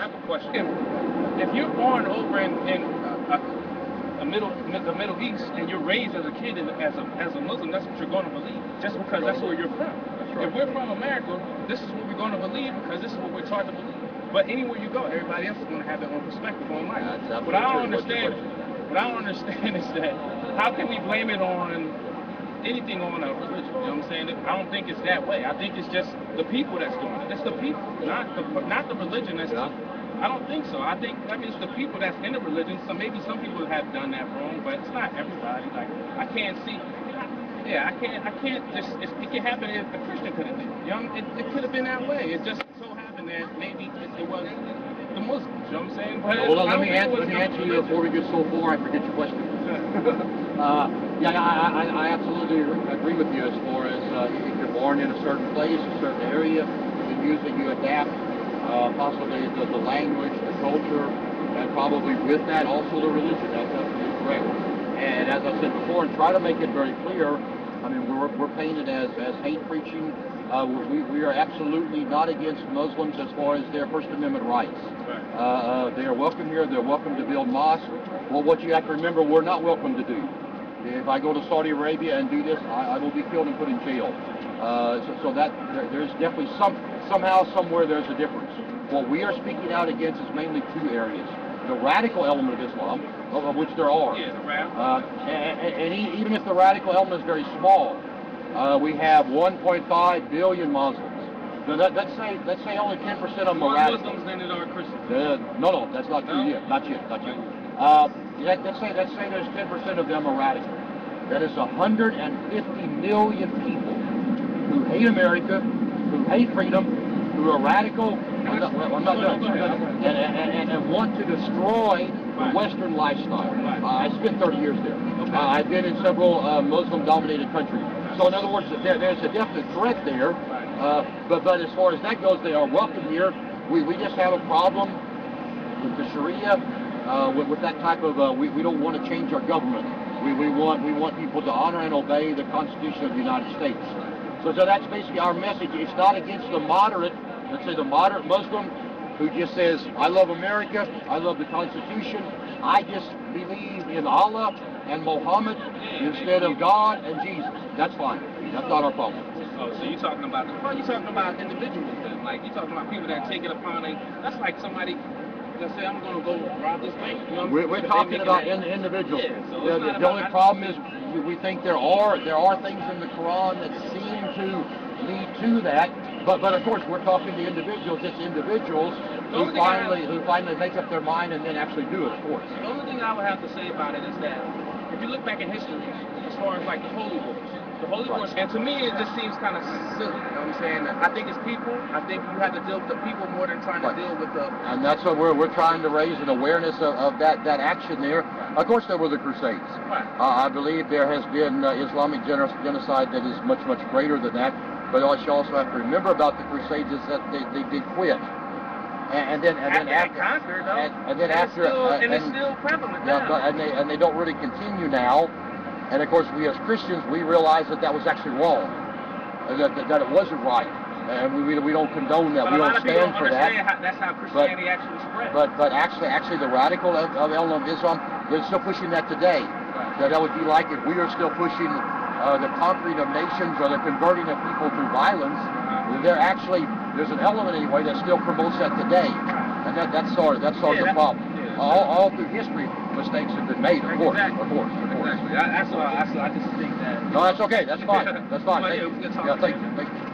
I have a question. If you're born over the Middle East and you're raised as a kid and as a Muslim, that's what you're going to believe, just because that's where you're from. Right. If we're from America, this is what we're going to believe because this is what we're taught to believe. But anywhere you go, everybody else is going to have their own perspective on life. What I don't understand is that how can we blame it on anything on a religion? You know what I'm saying? I don't think it's that way. I think it's just the people that's doing it. It's the people, not the religion that's. Yeah. I don't think so. I mean it's the people that's in the religion. So maybe some people have done that wrong, but it's not everybody. Like I can't see. Yeah, I can't just. It can happen if a Christian could have did it. It could have been that way. It just so happened that maybe it was the Muslims. You know what I'm saying? But Hold on, let me answer you before we get so far. I forget your question. I absolutely agree with you as far as if you're born in a certain place, a certain area, the music you adapt, possibly the language, the culture, and probably with that also the religion. That's absolutely correct. And as I said before, and try to make it very clear, I mean, we're painted as hate preaching. We are absolutely not against Muslims as far as their First Amendment rights. Right. They are welcome here. They're welcome to build mosques. Well, what you have to remember, we're not welcome to do. If I go to Saudi Arabia and do this, I will be killed and put in jail. So that there's definitely somehow, somewhere, there's a difference. What we are speaking out against is mainly two areas. The radical element of Islam, of which there are. Yeah, the radical. And even if the radical element is very small, we have 1.5 billion Muslims. So let's say only 10% of them are radical. Muslims than it are Christians. No, that's not true yet. Not yet. Let's say there's 10% of them are radical. That is 150 million people who hate America, who hate freedom, who are radical. I'm not done. And want to destroy the Western lifestyle. I spent 30 years there. I've been in several Muslim-dominated countries. So in other words, there's a definite threat there. But as far as that goes, they are welcome here. We just have a problem with the Sharia, with that type of. We don't want to change our government. We want people to honor and obey the Constitution of the United States. So that's basically our message. It's not against the moderate, let's say the moderate Muslim who just says, I love America, I love the Constitution, I just believe in Allah and Muhammad instead of God and Jesus. That's fine. That's not our problem. Oh, so you're talking about individuals then? Like you're talking about people that take it upon that's like somebody that say I'm going to go rob this bank. You know we're talking about individuals. Yeah, so the only problem is we think there are things in the Quran that seem to lead to that. But of course we're talking to individuals. It's individuals who finally make up their mind and then actually do it. Of course. The only thing I would have to say about it is that if you look back in history, as far as like the Holy Wars. The Holy Wars, and to me it just seems kind of silly, you know what I'm saying? I think it's people. I think you have to deal with the people more than trying to deal with the... And that's what we're trying to raise an awareness of that action there. Of course there were the Crusades. Right. I believe there has been Islamic genocide that is much, much greater than that. But what you also have to remember about the Crusades is that they did quit. And then after, it's still prevalent now. And they don't really continue now. And of course, we as Christians, we realize that was actually wrong, that it wasn't right, and we don't condone that. But we don't stand for that. That's how Christianity actually spread. But actually, the radical element of Islam, they're still pushing that today. Right. That would be like if we are still pushing the conquering of nations or the converting of people through violence. There's an element anyway that still promotes that today, and that's sort of the problem. Yeah. All through history, mistakes have been made, of course. Exactly. That's why I just think that... No, that's okay. That's fine. That's fine. Thank you. Thank you.